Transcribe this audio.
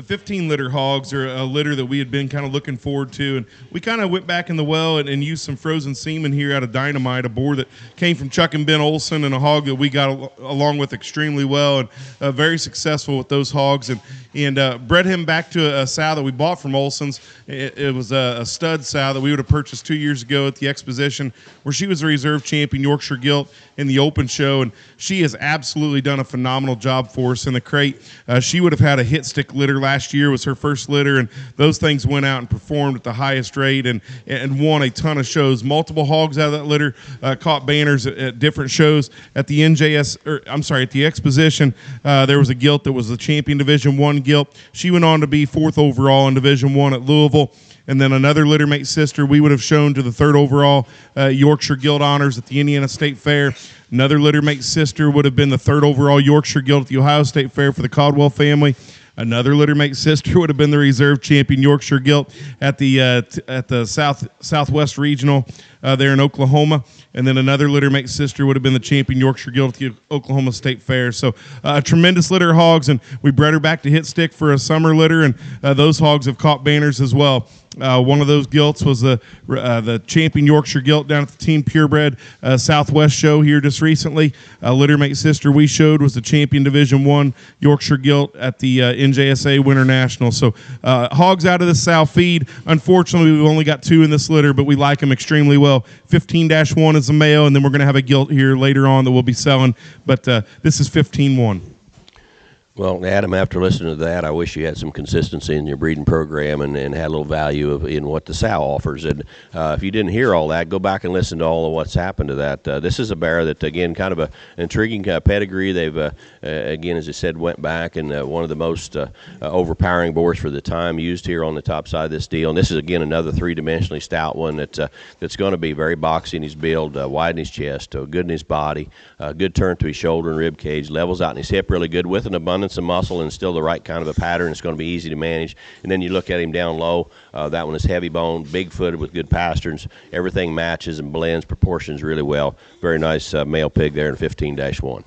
15 litter hogs are a litter that we had been kind of looking forward to, and we kind of went back in the well and used some frozen semen here out of Dynamite, a boar that came from Chuck and Ben Olson, and a hog that we got along with extremely well, and very successful with those hogs, and bred him back to a sow that we bought from Olson's. It was a stud sow that we would have purchased 2 years ago at the exposition, where she was a reserve champion Yorkshire Gilt in the open show, and she has absolutely done a phenomenal job for us in the crate. She would have had a hit stick litter last year, was her first litter, and those things went out and performed at the highest rate and won a ton of shows. Multiple hogs out of that litter caught banners at different shows. At the at the exposition, there was a gilt that was the champion Division 1 gilt. She went on to be 4th overall in Division 1 at Louisville. And then another littermate sister we would have shown to the 3rd overall Yorkshire Gilt honors at the Indiana State Fair. Another littermate sister would have been the 3rd overall Yorkshire Gilt at the Ohio State Fair for the Caldwell family. Another littermate sister would have been the reserve champion Yorkshire Gilt at the Southwest Regional there in Oklahoma. And then another littermate sister would have been the champion Yorkshire Gilt at the Oklahoma State Fair. So a tremendous litter of hogs, and we bred her back to hit stick for a summer litter, and those hogs have caught banners as well. One of those gilts was the champion Yorkshire Gilt down at the Team Purebred Southwest show here just recently. Littermate sister we showed was the champion Division 1 Yorkshire Gilt at the NJSA Winter National. So hogs out of the sow feed. Unfortunately, we've only got 2 in this litter, but we like them extremely well. 15-1 is a male, and then we're going to have a gilt here later on that we'll be selling. But this is 15-1. Well, Adam, after listening to that, I wish you had some consistency in your breeding program and had a little value in what the sow offers. And if you didn't hear all that, go back and listen to all of what's happened to that. This is a bear that, again, kind of an intriguing pedigree. They've, again, as I said, went back, and one of the most overpowering boars for the time used here on the top side of this deal. And this is, again, another 3-dimensionally stout one that's going to be very boxy in his build, wide in his chest, good in his body, good turn to his shoulder and rib cage, levels out in his hip really good with an abundance of muscle and still the right kind of a pattern. It's going to be easy to manage. And then you look at him down low. That one is heavy boned, big footed with good pasterns. Everything matches and blends proportions really well. Very nice male pig there in 15-1.